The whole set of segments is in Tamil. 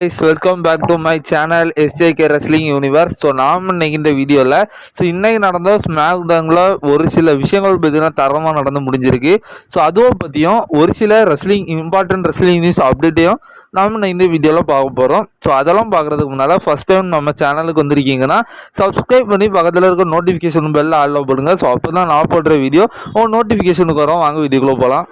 guys, welcome back to my channel SJK Wrestling Universe. So நாம் இன்னைக்கு இந்த வீடியோவில் இன்னைக்கு நடந்த ஸ்மாக் டவுனில் ஒரு சில விஷயங்கள் பார்த்தீங்கன்னா தரமாக நடந்து முடிஞ்சிருக்கு. ஸோ அதுவும் பற்றியும் ஒரு சில இம்பார்ட்டன்ட் ரெஸ்லிங் நியூஸ் அப்டேட்டையும் நாம் இந்த வீடியோவில் பார்க்க போகிறோம். ஸோ அதெல்லாம் பார்க்குறதுக்கு முன்னால் ஃபஸ்ட் டைம் நம்ம சேனலுக்கு வந்திருக்கீங்கன்னா சப்ஸ்கிரைப் பண்ணி பக்கத்தில் இருக்க நோட்டிஃபிகேஷன் பெல்ல ஆல்ல போடுங்க. ஸோ அப்போ தான் நான் போடுற வீடியோ நோட்டிஃபிகேஷனுக்கு வரும். வாங்க வீடியோக்குள்ளே போகலாம்.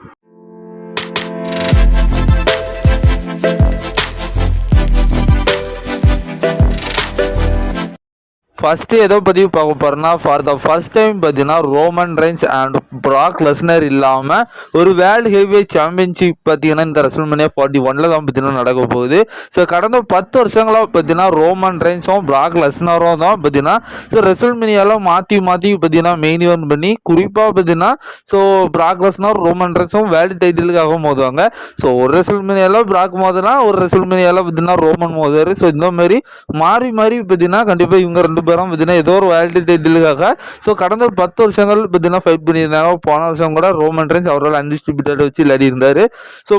ஃபஸ்ட்டு எதோ பற்றி பார்க்க போகிறோன்னா ஃபார் த ஃபஸ்ட் டைம் பார்த்தீங்கன்னா Roman Reigns and Prague Lesnar இல்லாமல் ஒரு வேர்ல்டு ஹெவிவெயிட் சாம்பியன்ஷிப் பார்த்தீங்கன்னா இந்த ரெஸ்ல்மேனியா 41 தான் பார்த்தீங்கன்னா நடக்க போகுது. ஸோ கடந்த 10 வருஷங்களாக பார்த்தீங்கன்னா ரோமன் ரெயின்ஸும் ப்ராக் லெஸ்னரும் தான் பார்த்தீங்கன்னா ரெஸ்ல்மேனியாவில் மாற்றி பார்த்தீங்கன்னா மெயின் இவென்ட் பண்ணி குறிப்பாக பார்த்தீங்கன்னா ப்ராக் லெஸ்னர் ரோமன் ரெயின்ஸும் வேர்ல்டு டைட்டிலுக்காக மோதுவாங்க. ஒரு ரெஸ்ல்மேனியாவில் ப்ராக் மோதுனா ஒரு ரெஸ்ல்மேனியாவில் பார்த்தீங்கன்னா ரோமன் மோதுவார். இந்த மாதிரி மாறி பார்த்தீங்கன்னா கண்டிப்பாக இவங்க ரெண்டு பேரும் பார்த்தீங்கன்னா ஏதோ ஒரு வேர்ல்டு டைட்டிலுக்காக கடந்த 10 வருஷங்கள் பார்த்தீங்கன்னா ஃபைட் பண்ணியிருந்தாங்க. போன வருஷம் கூட ரோமன் ரெயின்ஸ் அவரோட அன்டிஸ்ட்ரிபியூட்டட் வச்சு விளையாடி இருந்தார்.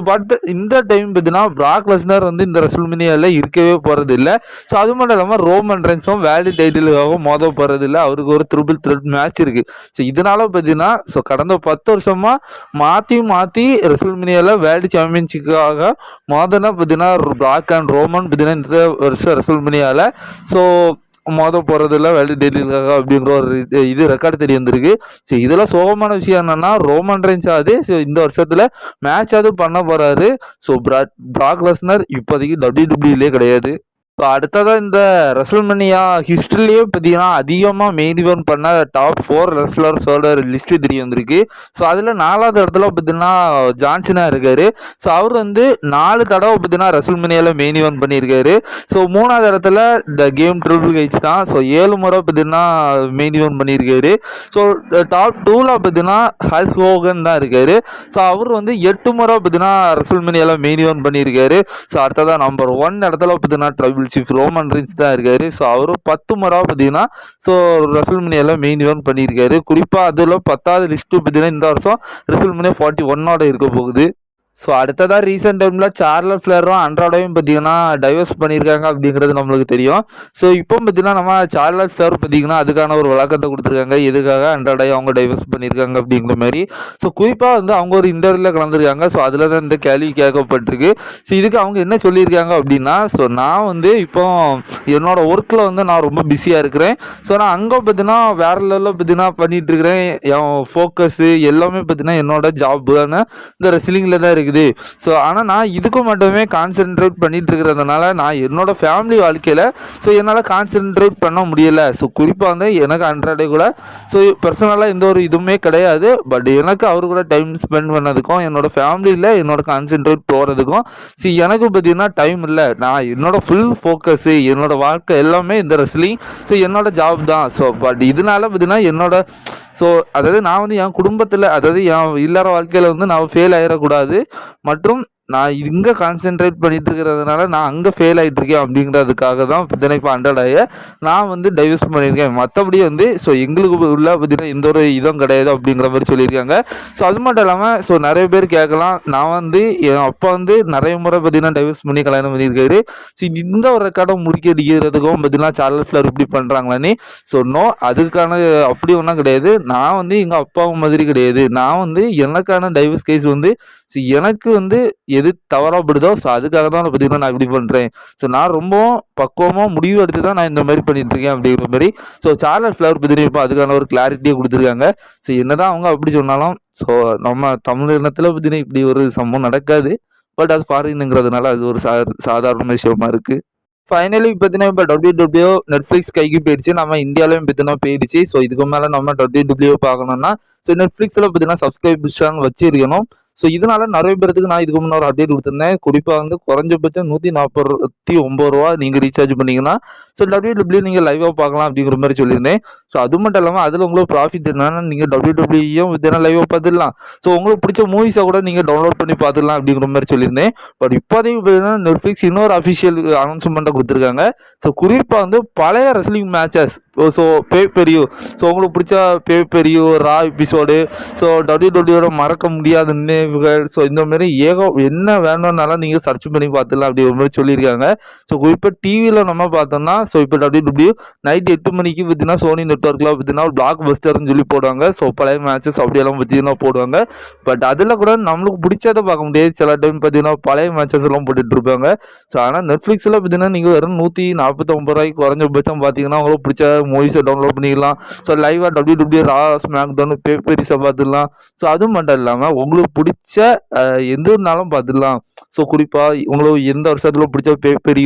பட் இந்த டைம் பார்த்தீங்கன்னா ப்ராக் லெஸ்னர் இந்த ரெஸ்ல்மேனியாவில் இருக்கவே போகிறது இல்லை. அது மட்டும் இல்லாமல் ரோமன் ரெயின்ஸும் வேர்ல்டு டைட்டிலுக்காக மோத போகிறது இல்லை. அவருக்கு ஒரு ட்ரிபிள் த்ரெட் மேட்ச் இருக்குது. இதனால பார்த்தீங்கன்னா கடந்த 10 வருஷமாக மாற்றி ரெஸ்ல்மேனியாவில் வேர்ல்டு சாம்பியன்ஷிப்புக்காக மோதனா பார்த்தீங்கன்னா ப்ராக் அண்ட் ரோமன் பார்த்தீங்கன்னா இந்த வருஷம் ரெஸ்ல்மேனியாவில் மோத போகிறதில்ல வேர்ல்டு டைட்டிலுக்காக அப்படிங்கிற ஒரு இது ரெக்கார்டு தெரிய வந்திருக்கு. இதெல்லாம் சோகமான விஷயம் என்னென்னா ரோமன் ரெயின்ஸ் இந்த வருஷத்தில் மேட்ச் பண்ண போகிறாரு. ப்ராக் லெஸ்னர் இப்போதைக்கு WWE கிடையாது. அடுத்ததாக இந்த ரெஸ்ல்மேனியா ஹிஸ்ட்ரிலேயே பார்த்தீங்கன்னா அதிகமாக மெயின் இவென்ட் பண்ண டாப் 4 ரெஸ்லர்ஸோட லிஸ்ட்டு தெரிய வந்திருக்கு. அதில் 4வது இடத்துல பார்த்தீங்கன்னா ஜான்சனா இருக்கார். அவர் 4 தடவை பார்த்தீங்கன்னா ரெஸ்ல்மேனியாவில் மெயின் இவென்ட் பண்ணியிருக்காரு. 3வது இடத்துல இந்த கேம் ட்ரிபிள் ஹெச் தான். 7 முறை பார்த்தீங்கன்னா மெயின் இவென்ட் பண்ணியிருக்காரு. டாப் 2ல் பார்த்தீங்கன்னா ஹல்க் ஹோகன் தான் இருக்கார். அவர் 8 முறை பார்த்தீங்கன்னா ரெஸ்ல்மேனியாவில் மெயின் இவென்ட் பண்ணியிருக்காரு. அடுத்ததாக நம்பர் 1 இடத்துல பார்த்தீங்கன்னா ட்ரைபிள் சீஃப் ரோமன் ரெயின்ஸ் தான் இருக்காரு. அவரும் 10 முறை பார்த்தீங்கன்னா ரெஸ்ல்மேனியாவில் மெயின் இவென்ட் பண்ணியிருக்காரு. குறிப்பாக அதில் 10வது லிஸ்ட்டு பார்த்தீங்கன்னா இந்த வருஷம் ரெஸ்ல்மேனியா 41 இருக்க போகுது. அடுத்ததாக ரீசெண்ட் டைமில் சார்லட் ஃப்ளேரும் அண்ட்ராடையும் பார்த்தீங்கன்னா டைவர்ஸ் பண்ணியிருக்காங்க அப்படிங்கிறது நம்மளுக்கு தெரியும். இப்போ பார்த்தீங்கன்னா நம்ம சார்லட் ஃப்ளேர் பார்த்தீங்கன்னா அதுக்கான ஒரு விளக்கத்தை கொடுத்துருக்காங்க, எதுக்காக அண்ட்ராடையும் அவங்க டைவர்ஸ் பண்ணியிருக்காங்க அப்படிங்கிற மாதிரி. குறிப்பாக அவங்க ஒரு இன்டர்வியூவில் கலந்துருக்காங்க. அதில் தான் இந்த கேள்வி கேட்கப்பட்டிருக்கு. இதுக்கு அவங்க என்ன சொல்லியிருக்காங்க அப்படின்னா நான் இப்போ என்னோட ஒர்க்கில் நான் ரொம்ப பிஸியாக இருக்கிறேன். நான் அங்கே பார்த்தீங்கன்னா வேறு லெவலில் பார்த்தீங்கன்னா பண்ணிகிட்டு இருக்கிறேன். என் ஃபோக்கஸு எல்லாமே பார்த்தீங்கன்னா என்னோட ஜாப்புன்னு இந்த ரெஸ்லிங்கில் தான் இருக்குது. ஆனால் நான் இதுக்கு மட்டுமே கான்சென்ட்ரேட் பண்ணிட்டு இருக்கிறதுனால நான் என்னோட ஃபேமிலி வாழ்க்கையில் என்னால் கான்சென்ட்ரேட் பண்ண முடியலை. குறிப்பாக எனக்கு அன்றாடே கூட பர்சனலாக எந்த ஒரு இதுவுமே கிடையாது. பட் எனக்கு அவர் கூட டைம் ஸ்பெண்ட் பண்ணதுக்கும் என்னோட ஃபேமிலியில் என்னோட கான்சென்ட்ரேட் போகிறதுக்கும் எனக்கு பார்த்தீங்கன்னா டைம் இல்லை. நான் என்னோட ஃபுல் ஃபோக்கஸு என்னோட வாழ்க்கை எல்லாமே இந்த ரெஸ்லிங் என்னோட ஜாப் தான். பட் இதனால பார்த்தீங்கன்னா என்னோட அதாவது நான் என் குடும்பத்தில் அதாவது என் இல்லற வாழ்க்கையில் நான் ஃபெயில் ஆகிடக்கூடாது மற்றும் நான் இங்கே கான்சென்ட்ரேட் பண்ணிட்டு இருக்கிறதுனால நான் அங்கே ஃபெயில் ஆகிட்டு இருக்கேன் அப்படிங்கிறதுக்காக தான் பார்த்தீங்கன்னா இப்போ அண்டர்டாய நான் டைவர்ஸ் பண்ணியிருக்கேன். மற்றபடி எங்களுக்கு உள்ள பார்த்தீங்கன்னா எந்த ஒரு இதுவும் கிடையாது அப்படிங்கிற மாதிரி சொல்லியிருக்காங்க. அது மட்டும் இல்லாமல் நிறைய பேர் கேட்கலாம், நான் என் அப்பா நிறைய முறை பார்த்தீங்கன்னா டைவர்ஸ் பண்ணி கல்யாணம் பண்ணியிருக்காரு. இந்த ஒரு ரெக்கார்டை முடிக்கடிக்கிறதுக்கும் பார்த்தீங்கன்னா சார்லட் ஃப்ளேர் இப்படி பண்ணுறாங்களான்னு நோ, அதுக்கான அப்படி ஒன்றும் கிடையாது. நான் எங்கள் அப்பாவும் மாதிரி கிடையாது. நான் எனக்கான டைவர்ஸ் கேஸ் எனக்கு எது தவறாப்படுதோ அதுக்காக தான் பார்த்தீங்கன்னா நான் இப்படி பண்ணுறேன். நான் ரொம்பவும் பக்குவமாக முடிவு எடுத்து தான் நான் இந்த மாதிரி பண்ணிட்டு இருக்கேன் அப்படிங்கிற மாதிரி சார்லட் ஃப்ளேர் பார்த்தீங்கன்னா இப்போ அதுக்கான ஒரு கிளாரிட்டியை கொடுத்துருக்காங்க. என்னதான் அவங்க அப்படி சொன்னாலும் நம்ம தமிழினத்தில் பார்த்தீங்கன்னா இப்படி ஒரு சம்பவம் நடக்காது. பட் அது ஃபாரினுங்கிறதுனால அது ஒரு சாதாரண விஷயமா இருக்குது. ஃபைனலி பார்த்தீங்கன்னா இப்போ WWE நெட்ஃப்ளிக்ஸ் கைக்கு போயிடுச்சு. நம்ம இந்தியாவிலையும் பார்த்தீங்கன்னா போயிடுச்சு. இதுக்கு மேலே நம்ம WWE பார்க்கணும்னா நெட்ஃப்ளிக்ஸில் பார்த்தீங்கன்னா சப்ஸ்கிரிப்ஷன் வச்சிருக்கணும். இதனால நிறைய பேருக்கு நான் இதுக்கு முன்னாடி ஒரு அப்டேட் கொடுத்துருந்தேன். குறிப்பாக குறைஞ்சபட்சம் 149 ரூபா நீங்கள் ரீசார்ஜ் பண்ணிங்கன்னா WWE நீங்கள் லைவாக பார்க்கலாம் அப்படிங்கிற மாதிரி சொல்லியிருந்தேன். அது மட்டும் இல்லாமல் அதில் உங்களுக்கு ப்ராஃபிட் என்னன்னா நீங்கள் WWEயும் வித்தியான லைவாக பார்த்துடலாம். உங்களுக்கு பிடிச்ச மூவிஸை கூட நீங்கள் டவுன்லோட் பண்ணி பார்த்துடலாம் அப்படிங்கிற மாதிரி சொல்லியிருந்தேன். பட் இப்போதைக்கு பார்த்தீங்கன்னா நெட்ஃப்ளிக்ஸ் இன்னொரு அஃபிஷியல் அனௌன்ஸ்மெண்ட்டை கொடுத்துருக்காங்க. குறிப்பாக பழைய ரெஸ்லிங் மேட்சஸ் ஸோ பெரிய ஸோ உங்களுக்கு பிடிச்ச பெரிய ரா எபிசோடு, ஸோ டபிள்யூட மறக்க முடியாத நினைவுகள், ஸோ இந்தமாரி என்ன வேணும்னாலும் நீங்கள் சர்ச் பண்ணி பார்த்துக்கலாம் அப்படி ஒரு மாதிரி சொல்லியிருக்காங்க. ஸோ இப்போ டிவியில் நம்ம பார்த்தோம்னா, ஸோ இப்போ டபிள்யூ நைட் 8 மணிக்கு பார்த்தீங்கன்னா சோனி நெட்ஒர்க்கில் பார்த்தீங்கன்னா பிளாக் பஸ்டர்னு சொல்லி போடுவாங்க. ஸோ பழைய மேட்சஸ் அப்படியெல்லாம் பார்த்தீங்கன்னா போடுவாங்க. பட் அதில் கூட நம்மளுக்கு பிடிச்சதை பார்க்க முடியாது. சில டைம் பார்த்தீங்கன்னா பழைய மேட்சஸ் எல்லாம் போட்டுட்டு இருப்பாங்க. ஸோ ஆனால் நெட்ஃப்ளிக்ஸில் பார்த்தீங்கன்னா நீங்கள் வெறும் 149 ரூபாய்க்கு குறைஞ்சபட்சம் பார்த்தீங்கன்னா உங்களுக்கு பிடிச்ச மூவிஸை டவுன்லோட் பண்ணிக்கலாம். ஸோ லைவாக டபிள்யூ ரா ஸ்மாக் டவுன் பெரிஸை பார்த்துடலாம். ஸோ அது மட்டும் இல்லாமல் உங்களுக்கு பிடிச்ச எந்தனாலும் பார்த்துடலாம். ஸோ குறிப்பாக உங்களுக்கு எந்த வருஷத்தில் பிடிச்ச பெரிய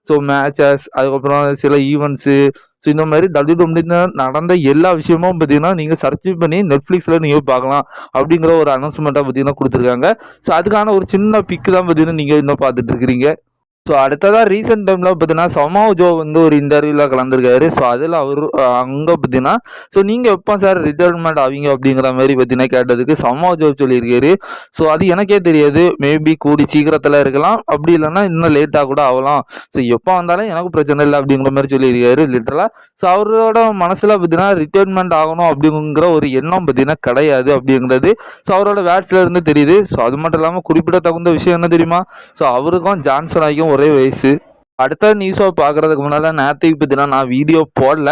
ஸோ மேட்சஸ், அதுக்கப்புறம் சில ஈவெண்ட்ஸு, ஸோ இந்த மாதிரி டபிள்யூ நடந்த எல்லா விஷயமும் பார்த்தீங்கன்னா நீங்கள் சர்ச் பண்ணி நெட்ஃப்ளிக்ஸில் நீங்கள் பார்க்கலாம் அப்படிங்கிற ஒரு அனௌன்ஸ்மெண்ட்டாக பார்த்தீங்கன்னா கொடுத்துருக்காங்க. ஸோ அதுக்கான ஒரு சின்ன பிக்கு தான் பார்த்தீங்கன்னா நீங்கள் இன்னும் பார்த்துட்டு இருக்கிறீங்க. ஸோ அடுத்ததாக ரீசெண்ட் டைமில் பார்த்தீங்கன்னா சமாவ் ஜோ வந்து ஒரு இன்டர்வியூவில் கலந்துருக்காரு. ஸோ அதில் அவர் அங்கே பார்த்தீங்கன்னா ஸோ நீங்கள் எப்போ சார் ரிட்டைர்மெண்ட் ஆவீங்க அப்படிங்கிற மாதிரி பார்த்தீங்கன்னா கேட்டதுக்கு சமாவ் ஜோ சொல்லியிருக்காரு. ஸோ அது எனக்கே தெரியாது, மேபி கூடி சீக்கிரத்தில் இருக்கலாம், அப்படி இல்லைன்னா இன்னும் லேட்டாக கூட ஆகலாம். ஸோ எப்போ வந்தாலும் எனக்கு பிரச்சனை இல்லை அப்படிங்கிற மாதிரி சொல்லியிருக்காரு லிட்டரலாக. ஸோ அவரோட மனசில் பார்த்தீங்கன்னா ரிட்டைர்மெண்ட் ஆகணும் அப்படிங்கிற ஒரு எண்ணம் பார்த்தீங்கன்னா கிடையாது அப்படிங்கிறது ஸோ அவரோட வேட்ஸில் இருந்து தெரியுது. ஸோ அது மட்டும் இல்லாமல் குறிப்பிடத்தகுந்த விஷயம் என்ன தெரியுமா, ஸோ அவருக்கும் ஜான்சன் ஆகியும் ஒரே வயசு. அடுத்த நியூஸை பார்க்குறதுக்கு முன்னால் நேற்றுக்கு பார்த்தீங்கன்னா நான் வீடியோ போடல.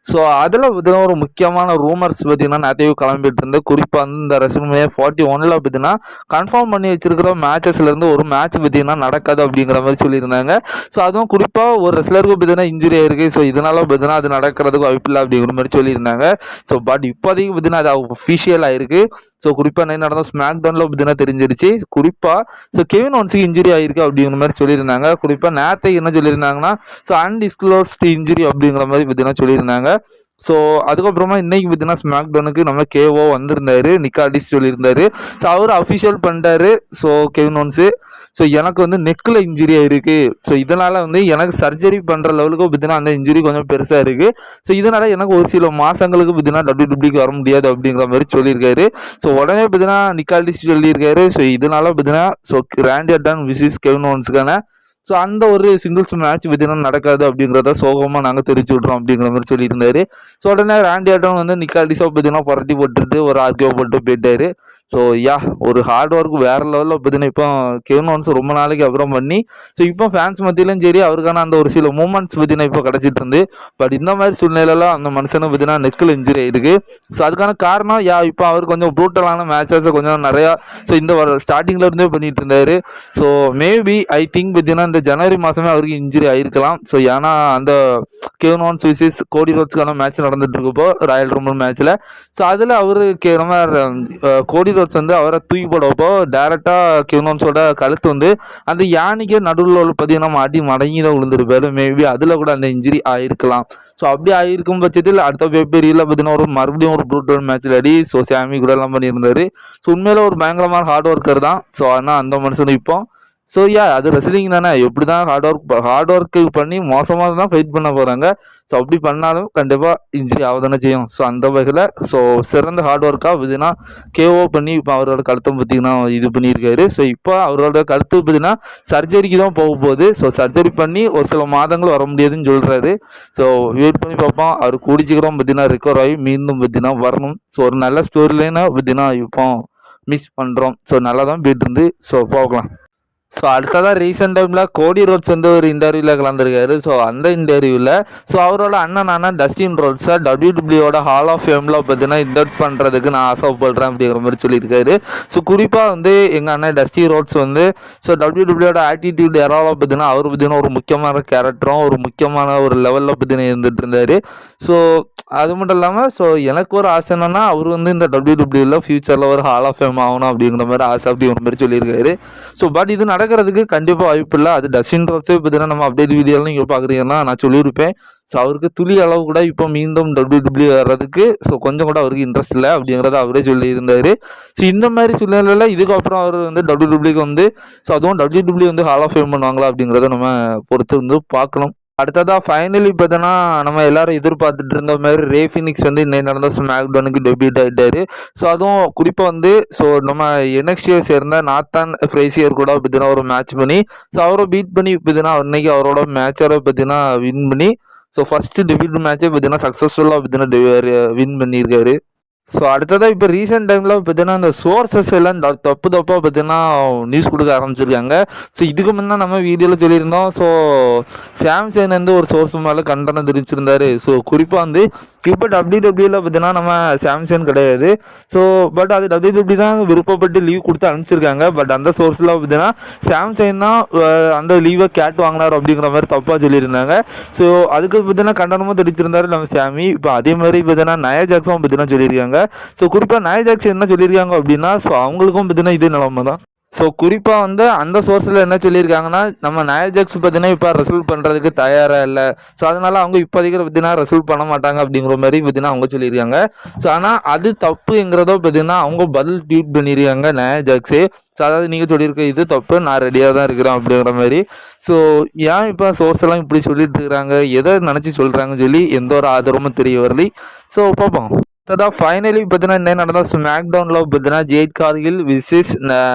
ஸோ அதில் பார்த்தீங்கன்னா ஒரு முக்கியமான ரூமர்ஸ் பார்த்தீங்கன்னா நேற்றுக்கு கிளம்பிட்டு இருந்து, குறிப்பாக வந்து இந்த WrestleMania 41 பார்த்தீங்கன்னா கன்ஃபார்ம் பண்ணி வச்சிருக்கிற மேட்சஸ்லேருந்து ஒரு மேட்ச் பார்த்தீங்கன்னா நடக்காது அப்படிங்கிற மாதிரி சொல்லியிருந்தாங்க. ஸோ அதுவும் குறிப்பாக ஒரு ரெஸ்லருக்கு பார்த்தீங்கன்னா இன்ஜுரி ஆயிருக்கு. ஸோ இதனால் பார்த்தீங்கன்னா அது நடக்கிறதுக்கு வாய்ப்பில்லை அப்படிங்கிற மாதிரி சொல்லியிருந்தாங்க. ஸோ பட் இப்போதைக்கு பார்த்தீங்கன்னா அது அஃபிஷியல் ஆயிருக்கு. ஸோ குறிப்பாக என்ன நடந்த ஸ்மாக் டவுனில் பார்த்தீங்கன்னா தெரிஞ்சிருச்சு. குறிப்பாக ஸோ கெவின் ஓவன்ஸுக்கு இன்ஜுரி ஆயிருக்கு அப்படிங்கிற மாதிரி சொல்லியிருந்தாங்க. குறிப்பாக நேற்று என்ன சொல்லியிருந்தாங்கன்னா ஸோ அன்டிஸ்க்ளோஸ்ட் இன்ஜுரி அப்படிங்கிற மாதிரி பார்த்தீங்கன்னா சொல்லியிருந்தாங்க. ஸோ அதுக்கப்புறமா இன்றைக்கி பார்த்தீங்கன்னா ஸ்மாக் டவுனுக்கு நம்ம கேஓ வந்திருந்தாரு, நிக்காடிஸ் சொல்லியிருந்தாரு. ஸோ அவர் அஃபிஷியல் பண்ணிட்டாரு. ஸோ கெவின் ஓவன்ஸு ஸோ எனக்கு வந்து நெக்கில் இன்ஜுரி ஆகிருக்கு. ஸோ இதனால் வந்து எனக்கு சர்ஜரி பண்ணுற லெவலுக்கு பார்த்தீங்கன்னா அந்த இன்ஜுரி கொஞ்சம் பெருசாக இருக்குது. ஸோ இதனால் எனக்கு ஒரு சில மாதங்களுக்கு பார்த்தீங்கன்னா டபிள்யூக்கு வர முடியாது அப்படிங்கிற மாதிரி சொல்லியிருக்காரு. ஸோ உடனே பார்த்தீங்கன்னா நிக்காடிஸ் சொல்லியிருக்காரு. ஸோ இதனால் பார்த்தீங்கன்னா ஸோ ராண்டி ஆர்டன் விசிஸ் கெவின் ஓவன்ஸுக்கான ஸோ அந்த ஒரு சிங்கிள்ஸ் மேட்ச் பார்த்தீங்கன்னா நடக்காது அப்படிங்கிறத சோகமாக நாங்கள் தெரிவிச்சு விட்றோம் அப்படிங்கிற மாதிரி சொல்லியிருந்தாரு. ஸோ உடனே ராண்டி ஆர்டன் வந்து நிக்காடிஸாக பார்த்தீங்கன்னா புரட்டி போட்டுட்டு ஒரு ஆர்கியோ போட்டு போயிட்டாரு. ஸோ ஒரு ஹார்ட் ஒர்க் வேறு லெவலில் பார்த்தீங்கன்னா இப்போ கெவின் ஓவன்ஸ் ரொம்ப நாளைக்கு அப்புறம் பண்ணி ஸோ இப்போ ஃபேன்ஸ் மத்தியிலும் சரி அவருக்கான அந்த ஒரு சில மூமெண்ட்ஸ் பார்த்தீங்கன்னா இப்போ கிடச்சிட்டு இருந்து. பட் இந்த மாதிரி சூழ்நிலையெல்லாம் அந்த மனுஷனுக்கு பார்த்தீங்கன்னா நெக்கில் இன்ஜுரி ஆகிருக்கு. ஸோ அதுக்கான காரணம் இப்போ அவர் கொஞ்சம் ப்ரூட்டலான மேட்சஸை கொஞ்சம் நிறையா ஸோ இந்த ஸ்டார்டிங்கில் இருந்தே பண்ணிட்டு இருந்தார். ஸோ மேபி ஐ திங்க் பார்த்தீங்கன்னா இந்த ஜனவரி மாதமே அவருக்கு இன்ஜுரி ஆகிருக்கலாம். ஸோ ஏன்னா அந்த கெவின் ஓவன்ஸ் விசிஸ் கோடி ரோட்ஸ்க்கான மேட்ச் நடந்துட்டு இருக்கப்போ ராயல் ரம்பிள் மேட்ச்சில் ஸோ அதில் அவருக்கு நம்ம கோடி ரோட்ஸ் வந்து அவரை தூக்கி போடப்போ டேரெக்டாக கெவின் ஓவன்ஸோட கழுத்து வந்து அந்த யானைக்கு நடுவில் பார்த்தீங்கன்னா மாட்டி மடங்கி தான் விழுந்திருப்பாரு. மேபி அதில் கூட அந்த இன்ஜுரி ஆகிருக்கலாம். ஸோ அப்படி ஆகிருக்கும் பட்சத்தில் அடுத்த வெப்பேரியில் பார்த்தீங்கன்னா மறுபடியும் ஒரு ப்ரூட்டல் மேட்ச் ஆடி ஸோ சாமி கூட எல்லாம் பண்ணியிருந்தார். ஸோ உண்மையில ஒரு பயங்கரமான ஹார்ட் ஒர்க்கர் தான். ஸோ ஆனால் அந்த மனுஷன் இப்போ ஸோ அது ரெஸ்லிங் தானே, எப்படி தான் ஹார்ட் ஒர்க்கு பண்ணி மோசமாக தான் ஃபைட் பண்ண போகிறாங்க. ஸோ அப்படி பண்ணாலும் கண்டிப்பாக இன்ஜுரி ஆகுதானே செய்யும். ஸோ அந்த வகையில் ஸோ சிறந்த ஹார்ட் ஒர்க்காக பார்த்தீங்கன்னா கேஓ பண்ணி இப்போ அவரோட கழுத்தை பார்த்திங்கன்னா இது பண்ணியிருக்காரு. ஸோ இப்போ அவரோட கழுத்து பார்த்திங்கன்னா சர்ஜரிக்கு தான் போக போகுது. ஸோ சர்ஜரி பண்ணி ஒரு சில மாதங்கள் வர முடியாதுன்னு சொல்கிறாரு. ஸோ வெயிட் பண்ணி பார்ப்போம். அவர் கூடிச்சிக்கிறோம் பார்த்திங்கன்னா ரெக்கவர் ஆகி மீண்டும் பார்த்திங்கன்னா வரணும். ஸோ ஒரு நல்ல ஸ்டோரி லைனாக பார்த்திங்கன்னா இப்போ மிஸ் பண்ணுறோம். ஸோ நல்லா தான் போயிட்டு இருந்து. ஸோ பார்க்கலாம். ஸோ அடுத்ததாக ரீசெண்ட் டைமில் கோடி ரோட்ஸ் வந்து ஒரு இன்டர்வியூவில் கலந்துருக்காரு. ஸோ அந்த இன்டர்வியூவில் ஸோ அவரோட அண்ணனான டஸ்டின் ரோட்ஸை டபிள்யூடபிள்யூட ஹால் ஆஃப் ஃபேமில் பார்த்தீங்கன்னா இன்வைட் பண்ணுறதுக்கு நான் ஆசைப்படுறேன் அப்படிங்கிற மாதிரி சொல்லியிருக்காரு. ஸோ குறிப்பாக வந்து எங்கள் அண்ணன் டஸ்டி ரோட்ஸ் வந்து ஸோ டபிள்யூடபிள்யூட ஆட்டிடியூட் எராவில் பார்த்தீங்கன்னா அவர் பார்த்தீங்கன்னா ஒரு முக்கியமான கேரக்டரும் ஒரு முக்கியமான ஒரு லெவலில் பார்த்தீங்கன்னா இருந்துகிட்டு இருந்தார். ஸோ அது மட்டும் இல்லாமல் ஸோ எனக்கு ஒரு ஆசை என்னென்னா அவர் வந்து இந்த டபிள்யூடபிள்யூவில் ஃபியூச்சரில் ஒரு ஹால் ஆஃப் ஃபேம் ஆகணும் அப்படிங்கிற மாதிரி ஆசை அப்படிங்கிற மாதிரி சொல்லியிருக்காரு. ஸோ பட் இது நடக்கிறதுக்கு கண்டிப்பாக வாய்ப்பு இல்லை. அது டஸ்டின் ரோட்ஸே பார்த்தீங்கன்னா நம்ம அப்டேட் வீடியோலாம் நீங்கள் பார்க்குறீங்கன்னா நான் சொல்லியிருப்பேன். ஸோ அவருக்கு துளி அளவு கூட இப்போ மீண்டும் டபிள்யூடபிள்யூ வர்றதுக்கு ஸோ கொஞ்சம் கூட அவருக்கு இன்ட்ரெஸ்ட் இல்லை அப்படிங்கிறத அவரே சொல்லியிருந்தார். ஸோ இந்த மாதிரி சூழ்நிலையில் இதுக்கப்புறம் அவர் வந்து டபிள்யூடபிள்யூக்கு வந்து ஸோ அதுவும் டபிள்யூடபிள்யூ வந்து ஹால் ஆஃப் ஃபேம் பண்ணுவாங்களா அப்படிங்கிறத நம்ம பொறுத்து வந்து பார்க்கணும். அடுத்ததாக ஃபைனலி பார்த்தோன்னா நம்ம எல்லாரும் எதிர்பார்த்துட்டு இருந்த மாதிரி ரே ஃபினிக்ஸ் வந்து இன்னைக்கு நடந்த ஸ்மாக் டவுனுக்கு டெபியூட் ஆகிட்டாரு. ஸோ அதுவும் குறிப்பாக வந்து ஸோ நம்ம NXT சேர்ந்த நாத்தான் ஃப்ரேசியர் கூட பார்த்தீங்கன்னா ஒரு மேட்ச் பண்ணி ஸோ அவரை பீட் பண்ணி பார்த்தீங்கன்னா இன்னைக்கு அவரோட மேட்சரை பார்த்தீங்கன்னா வின் பண்ணி ஸோ ஃபஸ்ட்டு டெபியூட் மேட்ச்சே பார்த்தீங்கன்னா சக்ஸஸ்ஃபுல்லாக பார்த்தீங்கன்னா வின் பண்ணியிருக்காரு. ஸோ அடுத்ததாக இப்போ ரீசெண்ட் டைமில் பார்த்தீங்கன்னா இந்த சோர்சஸ் எல்லாம் தப்பாக பார்த்தீங்கன்னா நியூஸ் கொடுக்க ஆரம்பிச்சிருக்காங்க. ஸோ இதுக்கு முன்னே நம்ம வீடியோவில் சொல்லியிருந்தோம். ஸோ சாம்சங் வந்து ஒரு சோர்ஸ் மேலே கண்டனம் தெரிவிச்சிருந்தாரு. ஸோ குறிப்பாக வந்து இப்போ டபிள்யூடபிள்யூவில் பார்த்தீங்கன்னா நம்ம சாம்சங் கிடையாது. ஸோ பட் அது டபிள்யூடபிள்யூ தான் விருப்பப்பட்டு லீவ் கொடுத்து அனுப்பிச்சிருக்காங்க. பட் அந்த சோர்ஸில் பார்த்தீங்கன்னா சாம்சங் தான் அந்த லீவை கேட் வாங்கினார் அப்படிங்கிற மாதிரி தப்பாக சொல்லியிருந்தாங்க. ஸோ அதுக்கு பார்த்தீங்கன்னா கண்டனமும் தெரிவிச்சிருந்தாரு நம்ம சாமி. இப்போ அதே மாதிரி பார்த்தீங்கன்னா நயா ஜாக்ஸும் பார்த்தீங்கன்னா சொல்லியிருக்காங்க. ஸோ குறிப்பாக நயா ஜாக்ஸ் என்ன சொல்லியிருக்காங்க அப்படின்னா, ஸோ அவங்களுக்கும் பார்த்தீங்கன்னா இதே நிலைமை தான். ஸோ குறிப்பாக வந்து அந்த சோர்ஸில் என்ன சொல்லியிருக்காங்கன்னா, நம்ம நயா ஜாக்ஸ் பார்த்தீங்கன்னா இப்போ ரெசல்ட் பண்ணுறதுக்கு தயாராக இல்லை. ஸோ அதனால் அவங்க இப்போதைக்கு பார்த்தீங்கன்னா ரெசல்ட் பண்ண மாட்டாங்க அப்படிங்கிற மாதிரி பார்த்தீங்கன்னா அவங்க சொல்லியிருக்காங்க. ஸோ ஆனால் அது தப்புங்கிறதோ பார்த்தீங்கன்னா அவங்க பதில் ட்வீட் பண்ணியிருக்காங்க நயா ஜாக்ஸு. ஸோ அதாவது நீங்கள் சொல்லியிருக்க இது தப்பு, நான் ரெடியாக தான் இருக்கிறேன் அப்படிங்கிற மாதிரி. ஸோ ஏன் இப்போ சோர்ஸ் எல்லாம் இப்படி சொல்லிட்டு இருக்கிறாங்க, எதை நினச்சி சொல்கிறாங்கன்னு சொல்லி எந்த ஒரு ஆதரவும் தெரிய வரலை. ஸோ பார்ப்போம். அதான் ஃபைனலி பார்த்தீங்கன்னா என்ன நடந்தால் ஸ்மாக் டவுனில் பார்த்தீங்கன்னா ஜேட் கார்கில் விசஸ்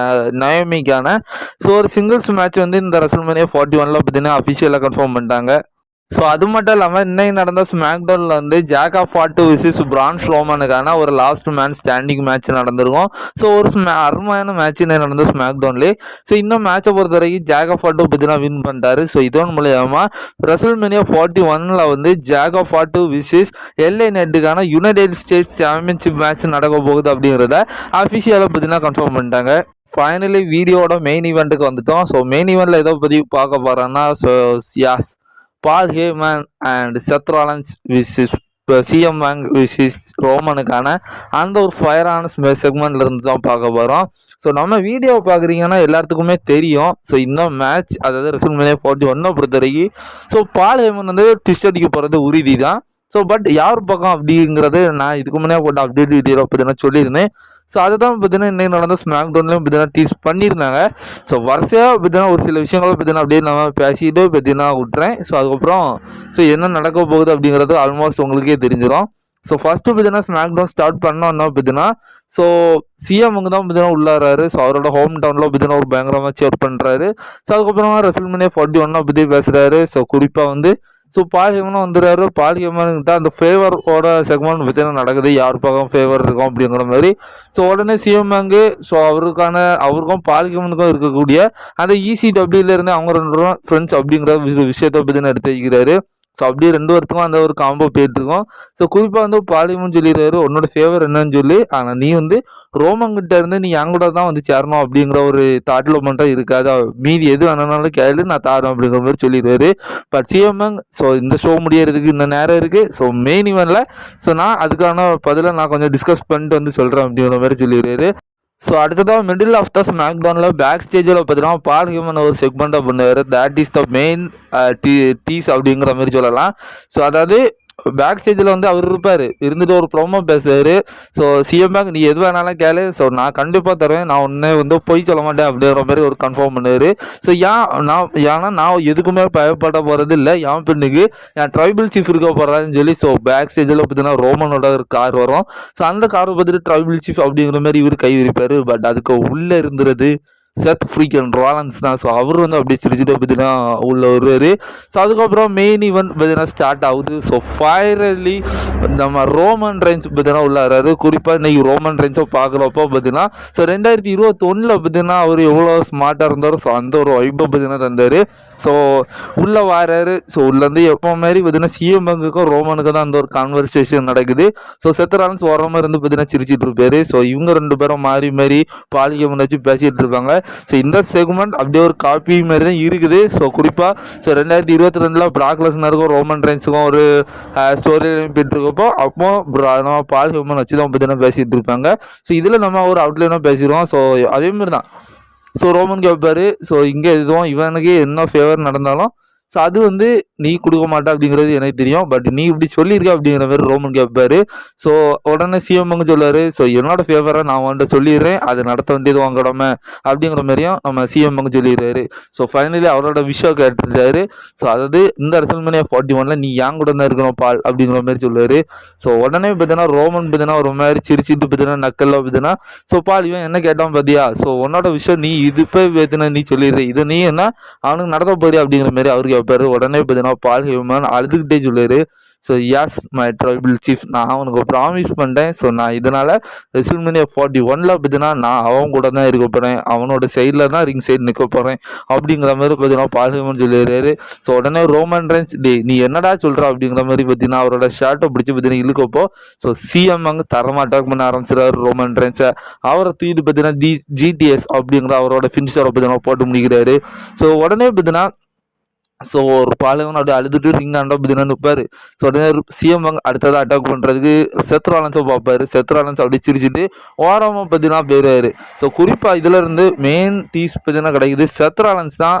நயோமிக்கான ஸோ ஒரு சிங்கிள்ஸ் மேட்ச் வந்து இந்த ரெசல்மேனியா 41 பார்த்தீங்கன்னா அஃபிஷியலாக கன்ஃபார்ம் பண்ணிட்டாங்க. ஸோ அது மட்டும் இல்லாமல் இன்னைக்கு நடந்த ஸ்மாக் டவுனில் வந்து ஜாக் ஆஃப் வாட்டு விசஸ் பிரான் ஸ்ட்ரோமனுக்கான ஒரு லாஸ்ட் மேன் ஸ்டாண்டிங் மேட்ச் நடந்திருக்கும். ஸோ ஒரு அருமையான மேட்ச் இன்னைக்கு நடந்த ஸ்மாக் டவுன்லேயே. ஸோ இந்த மேட்சை பொறுத்த வரைக்கும் ஜாக் ஆஃப் வாட்டு பார்த்தீங்கன்னா வின் பண்ணிட்டாரு. ஸோ இதன் மூலியமாக ரெசல்மேனியா 41 வந்து Jacob Fatu versus LA நெட்டுக்கான யுனைடெட் ஸ்டேட்ஸ் சாம்பியன்ஷிப் மேட்ச் நடக்க போகுது அப்படிங்கிறத அஃபிஷியலாக பார்த்தீங்கன்னா கன்ஃபார்ம் பண்ணிட்டாங்க. ஃபைனலி வீடியோட மெயின் ஈவெண்ட்டுக்கு வந்துட்டோம். ஸோ மெயின் ஈவெண்ட்டில் எதை பற்றி பார்க்க போகிறோன்னா, ஸோ யாஸ் பால் ஹேமன் அண்ட் செத் ராலன்ஸ் விசிஸ் சிஎம் பேங் விசிஸ் ரோமனுக்கான அந்த ஒரு ஃபயரான செக்மெண்ட்ல இருந்து தான் பார்க்க போகிறோம். ஸோ நம்ம வீடியோவை பார்க்குறீங்கன்னா எல்லாத்துக்குமே தெரியும். ஸோ இந்த மேட்ச் அதாவது ரெசல்மேனியா 41 பொறுத்த வரைக்கும் ஸோ பால் ஹேமன் வந்து ட்விஸ்ட் அடிக்க போகிறது உறுதி தான். ஸோ பட் யார் பக்கம் அப்படிங்கிறது நான் இதுக்கு முன்னே போட்ட அப்டேட் வீடியோவில் பார்த்தீங்கன்னா சொல்லியிருந்தேன். ஸோ அதை தான் பார்த்தீங்கன்னா இன்றைக்கி நடந்த ஸ்மாக் டவுன்லையும் பார்த்தீங்கன்னா டீஸ் பண்ணியிருந்தாங்க. ஸோ வரிசையாக பார்த்தீங்கன்னா ஒரு சில விஷயங்களை பார்த்தீங்கன்னா அப்படியே நம்ம பேசிட்டு பார்த்தீங்கன்னா விட்டுறேன். ஸோ அதுக்கப்புறம் ஸோ என்ன நடக்க போகுது அப்படிங்கிறது ஆல்மோஸ்ட் உங்களுக்கே தெரிஞ்சிடும். ஸோ ஃபஸ்ட்டு பார்த்தீங்கன்னா ஸ்மாக் டவுன் ஸ்டார்ட் பண்ணோன்னா பார்த்தீங்கன்னா ஸோ சிஎம்முங்க தான் பார்த்தீங்கன்னா உள்ளாராரு. ஸோ அவரோட ஹோம் டவுனில் பார்த்தீங்கன்னா ஒரு பயங்கரமாக சேர் பண்ணுறாரு. ஸோ அதுக்கப்புறமா ரெசல்மேனியா 41 பற்றி பேசுகிறாரு. ஸோ குறிப்பாக வந்து ஸோ பால் ஹேமனும் வந்துடுறாரு. பால் ஹேமன்கிட்ட அந்த ஃபேவரோட செக்மெண்ட் பார்த்தீங்கன்னா நடக்குது, யார் பக்கம் ஃபேவர் இருக்கும் அப்படிங்கிற மாதிரி. ஸோ உடனே சிஎம் பேங்கு ஸோ அவருக்கும் பால் ஹேமனுக்கும் இருக்கக்கூடிய அந்த இசிடபிள்யூலேருந்து அவங்க 2 பேரும் ஃப்ரெண்ட்ஸ் அப்படிங்கிற விஷயத்தை பார்த்தீங்கன்னா எடுத்து வைக்கிறாரு. ஸோ அப்படியே 2 பேருத்துக்கும் அந்த ஒரு காம்போ போயிட்டுருக்கோம். ஸோ குறிப்பாக வந்து பாலியமும் சொல்லிடுறாரு, உன்னோட ஃபேவர் என்னன்னு சொல்லி, ஆனால் நீ வந்து ரோமங்கிட்ட இருந்து நீ என் கூட தான் வந்து சேரணும் அப்படிங்கிற ஒரு தாட்டில் மட்டும் இருக்காது, மீதி எது வேணுனாலும் கேளு நான் தாரோம் அப்படிங்கிற மாதிரி சொல்லிடுவாரு. பட் சிஎம்எங் ஸோ இந்த ஷோ முடியறதுக்கு இன்னும் நேரம் இருக்குது. ஸோ மெயின் இவனில் ஸோ நான் அதுக்கான பதிலாக நான் கொஞ்சம் டிஸ்கஸ் பண்ணிட்டு வந்து சொல்கிறேன் அப்படிங்கிற மாதிரி சொல்லிடுறாரு. ஸோ அடுத்ததாக மிடில் ஆஃப் த ஸ்மாக் டவுனில் பேக் ஸ்டேஜில் பார்த்தீங்கன்னா பால் ஹேமன் ஒரு செக்மெண்ட்டாக பண்ணுவார். That is the main tease அப்படிங்கிற மாதிரி சொல்லலாம். ஸோ அதாவது பேக் ஸ்டேஜில் வந்து அவர் இருந்துட்டு ஒரு ப்ரோமோ பேசுவார். ஸோ சிஎம் பேங்க் நீ எது வேணாலும் கேளு, ஸோ நான் கண்டிப்பாக தருவேன், நான் ஒன்று வந்து பொய் சொல்ல மாட்டேன் அப்படிங்கிற மாதிரி ஒரு கன்ஃபார்ம் பண்ணுவார். ஸோ ஏன்னா நான் எதுக்குமே பயப்பட போகிறது இல்லை, என் பெண்ணுக்கு என் ட்ரைபிள் சீஃப் இருக்க போகிறான்னு சொல்லி. ஸோ பேக் ஸ்டேஜில் பார்த்தீங்கன்னா ரோமனோட ஒரு கார் வரும். ஸோ அந்த காரை பார்த்துட்டு ட்ரைபிள் சீஃப் அப்படிங்கிற மாதிரி இவர் கை விரிப்பார். பட் அதுக்கு உள்ளே இருந்துறது செத் ஃப்ரீக்கன் ராலன்ஸ் தான். ஸோ அவர் வந்து அப்படியே சிரிச்சுட்டு பார்த்தீங்கன்னா உள்ள வருவார். ஸோ அதுக்கப்புறம் மெயின் ஈவெண்ட் பார்த்தீங்கன்னா ஸ்டார்ட் ஆகுது. ஸோ ஃபைனலி நம்ம ரோமன் ரெயின்ஸ் பார்த்தீங்கன்னா உள்ள வராரு. குறிப்பாக இன்றைக்கி ரோமன் ரெயின்ஸை பார்க்குறப்போ பார்த்தீங்கன்னா ஸோ 2021 பார்த்தீங்கன்னா அவர் எவ்வளோ ஸ்மார்ட்டாக இருந்தாரோ ஸோ அந்த ஒரு வைப்பை பார்த்தீங்கன்னா தந்தார். ஸோ உள்ளே வராரு. ஸோ உள்ளேருந்து எப்போ மாதிரி பார்த்தீங்கன்னா சிஎம் பேங்குக்கும் ரோமனுக்கும் தான் அந்த ஒரு கான்வர்சேஷன் நடக்குது. ஸோ செத் ராலன்ஸ் வர மாதிரி இருந்து பார்த்தீங்கன்னா சிரிச்சிட்டு இருப்பாரு. ஸோ இவங்க 2 பேரும் மாறி பாலிகை வச்சு பேசிகிட்டு இருப்பாங்க. ஸோ இந்த செக்மெண்ட் அப்படியே ஒரு காப்பி மாதிரி தான் இருக்குது. ஸோ குறிப்பாக ஸோ 2022 பிராக் லெஸ்னருக்கும் ரோமன் ரெயின்ஸுக்கும் ஒரு ஸ்டோரி போயிட்டு இருக்கப்போ அப்போ நம்ம பால் ஹேமன் வச்சு தான் பார்த்தீங்கன்னா பேசிகிட்டு இருப்பாங்க. ஸோ இதில் நம்ம ஒரு அவுட்லைனாக பேசிடுவோம். ஸோ அதேமாரி தான் ஸோ ரோமன் கேட்பார். ஸோ இங்கே எதுவும் இவனுக்கு என்ன ஃபேவர் நடந்தாலும் ஸோ அது வந்து நீ கொடுக்க மாட்டா அப்படிங்கிறது எனக்கு தெரியும், பட் நீ இப்படி சொல்லியிருக்க அப்படிங்கிற மாதிரி ரோமன் கேட்பாரு. ஸோ உடனே சிஎம்ங்க சொல்லுவார், ஸோ என்னோட ஃபேவராக நான் வந்துட்டு சொல்லிடுறேன், அது நடத்த வேண்டியது வாங்கடாம அப்படிங்கிற மாதிரியும் நம்ம சிஎம்ங்க சொல்லிடுறாரு. ஸோ ஃபைனலி அவரோட விஷயம் கேட்டுட்டாரு. ஸோ அதாவது இந்த ரெசல்மேனியா 41 நீ ஏன் கூட தான் இருக்கணும் பால் அப்படிங்கிற மாதிரி சொல்லுவார். ஸோ உடனே பார்த்தீங்கன்னா ரோமன் பார்த்தீங்கன்னா ஒரு மாதிரி சிரிச்சிட்டு பார்த்தீங்கன்னா நக்கல்ல பார்த்தீங்கன்னா ஸோ பால் இவன் என்ன கேட்டான் பார்த்தியா, ஸோ உன்னோட விஷயம் நீ இது போய் பார்த்தீங்கன்னா நீ சொல்லிடுற, இது நீ என்ன அவனுக்கு நடத்த போறியா அப்படிங்கிற மாதிரி அவருக்கு கேட்பாரு. உடனே பார்த்தீங்கன்னா பால் ஹேமன் அழுதுகிட்டே சொல்லுவார், ஸோ யாஸ் மை ட்ரைபிள் சீஃப், நான் அவனுக்கு ப்ராமிஸ் பண்ணிட்டேன். ஸோ நான் இதனால் ரெஸ்ல்மேனியா 41 பார்த்தீங்கன்னா நான் அவன் கூட தான் இருக்க போகிறேன், அவனோட சைடில் தான் ரிங் சைடு நிற்க போகிறேன் அப்படிங்கிற மாதிரி பார்த்தீங்கன்னா பால் ஹேமன் சொல்லிடுறாரு. ஸோ உடனே ரோமன் ரெயின்ஸ், நீ என்னடா சொல்கிற அப்படிங்கிற மாதிரி பார்த்தீங்கன்னா அவரோட ஷர்ட்டை பிடிச்சி பார்த்தீங்கன்னா இழுக்கப்போ ஸோ சிஎம் அங்கே தரமாக அட்டாக் பண்ண ஆரம்பிச்சிடாரு ரோமன் ரெயின்ஸை. அவரை தூக்கிட்டு பார்த்தீங்கன்னா ஜிடிஎஸ் அப்படிங்கிற அவரோட ஃபினிஷரை பார்த்தீங்கன்னா போட்டு முடிக்கிறாரு. ஸோ உடனே பார்த்தீங்கன்னா ஸோ ஒரு பாலகன் அப்படியே அழுதுட்டு ரிங் ஆண்டா பார்த்தீங்கன்னா நிற்பார். ஸோ உடனே சிஎம் அடுத்ததாக அட்டாக் பண்ணுறதுக்கு செத் ராலன்ஸை பார்ப்பார். செத் ராலன்ஸ் அப்படியே சிரிச்சுட்டு ஓரமாக பார்த்தீங்கன்னா போயிடுவார். ஸோ குறிப்பாக இதில் இருந்து மெயின் டீஸ் பார்த்தீங்கன்னா கிடைக்குது. செத் ராலன்ஸ் தான்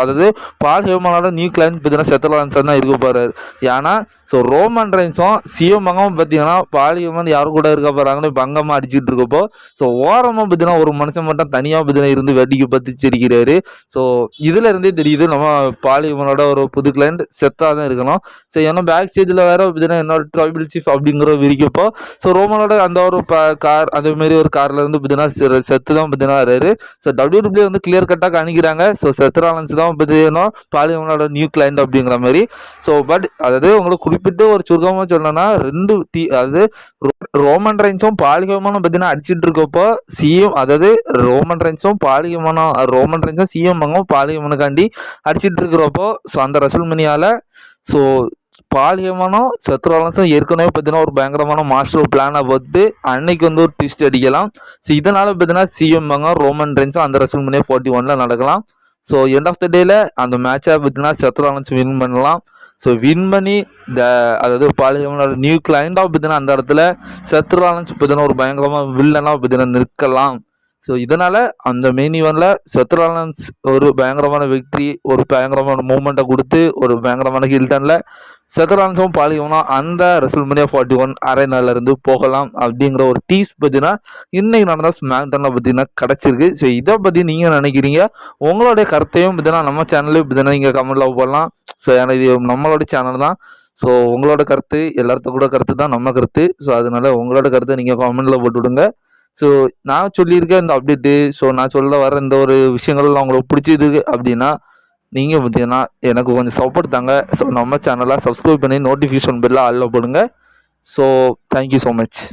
அதாவது பால் ஹேமனோட நியூ கிளைண்ட் பார்த்தீங்கன்னா செத் ராலன்ஸ் தான் இருக்க போகிறாரு. ஏன்னா ஸோ ரோமன் ரெயின்ஸும் சிஎம் பங்கமும் பார்த்தீங்கன்னா பால் ஹேமன் யாரு கூட இருக்க போகிறாங்கன்னு பங்கமாக அடிச்சுட்டு இருக்கப்போ ஸோ ஓரமாக பார்த்தீங்கன்னா ஒரு மனுஷன் மட்டும் தனியாக பார்த்தீங்கன்னா இருந்து வேடிக்கை பற்றி சிரிக்கிறாரு. ஸோ இதில் இருந்தே தெரியுது நம்ம பால் ஹேமனோட ஒரு புது கிளைண்ட் செத்தாக தான் இருக்கணும். ஸோ ஏன்னா பேக் ஸ்டேஜில் வேறு பார்த்தீங்கன்னா என்னோட ட்ரைபிள் சீஃப் அப்படிங்கிற விரிக்கப்போ ஸோ ரோமனோட அந்த ஒரு கார் அதேமாரி ஒரு காரில் இருந்து பார்த்தீங்கன்னா செத்து தான் பார்த்தீங்கன்னா வராரு. ஸோ WWE வந்து கிளியர் கட்டாக காணிக்கிறாங்க. ஸோ செத் ராலன்ஸ் தான் பார்த்தீங்கன்னா பால் ஹேமனோட நியூ கிளைண்ட் அப்படிங்கிற மாதிரி. ஸோ பட் அதாவது உங்களுக்கு குறிப்பிட்டு ஒரு சுருக்கமாக சொல்லணும்னா அதாவது ரோமன் ரெயின்ஸும் பால் ஹேமனும் பார்த்தீங்கன்னா அடிச்சுட்டு இருக்கப்போ சிஎம் அதாவது ரோமன் ரெயின்ஸும் சிஎம் பங்கும் பால் ஹேமனுக்காண்டி அடிச்சுட்டு இருக்கிறப்போ ஸோ அந்த ரெஸ்ல்மேனியாவில் ஸோ பால் ஹேமனும் செத் ராலன்ஸும் ஏற்கனவே பார்த்தீங்கன்னா ஒரு பயங்கரமான மாஸ்டர் பிளானை பார்த்து அன்னைக்கு வந்து ஒரு ட்விஸ்ட் அடிக்கலாம். ஸோ இதனால் பார்த்தீங்கன்னா சிஎம் பங்கும் ரோமன் ரெயின்ஸும் அந்த ரெஸ்ல்மேனியா 41 நடக்கலாம். ஸோ எண்ட் ஆஃப் த டேல அந்த மேட்சை பார்த்தீங்கன்னா செத் ராலன்ஸ் வின் பண்ணலாம். ஸோ வின் பண்ணி அதாவது பால் ஹேமனோட நியூ கிளைண்டாக பார்த்தீங்கன்னா அந்த இடத்துல செத் ராலன்ஸ் பார்த்தீங்கன்னா ஒரு பயங்கரமாக வில்லனாக பார்த்தீங்கன்னா நிற்கலாம். ஸோ இதனால் அந்த மெயின் ஈவெண்ட்டில் செத் ராலன்ஸ் ஒரு பயங்கரமான வெற்றி, ஒரு பயங்கரமான மூமெண்ட்டை கொடுத்து ஒரு பயங்கரமான ஹில்டனில் செத் ராலன்ஸும் பால் ஹேமனும் அந்த ரெஸ்ல்மேனியா 41 அரேனாலேருந்து போகலாம் அப்படிங்கிற ஒரு டீஸ் பார்த்தீங்கன்னா இன்றைக்கி நடந்த ஸ்மாக்டவுனில் பார்த்தீங்கன்னா கிடச்சிருக்கு. ஸோ இதை பற்றி நீங்கள் நினைக்கிறீங்க, உங்களுடைய கருத்தையும் பார்த்தீங்கன்னா நம்ம சேனல்லையும் பார்த்தீங்கன்னா நீங்கள் கமெண்ட்டில் போடலாம். ஸோ இது நம்மளோட சேனல் தான். ஸோ உங்களோட கருத்து எல்லாத்துக்கூட கருத்து தான் நம்ம கருத்து. ஸோ அதனால் உங்களோட கருத்தை நீங்கள் கமெண்ட்டில் போட்டு விடுங்க. ஸோ நான் சொல்லியிருக்கேன் இந்த அப்டேட்டு, ஸோ நான் சொல்ல வர இந்த ஒரு விஷயங்கள்லாம் உங்களுக்கு பிடிச்சது அப்படின்னா நீங்கள் பார்த்தீங்கன்னா எனக்கு கொஞ்சம் சப்போர்ட் தாங்க. ஸோ நம்ம சேனலை சப்ஸ்கிரைப் பண்ணி நோட்டிஃபிகேஷன் பெல்ல ஆல்ல போடுங்க. So thank you so much.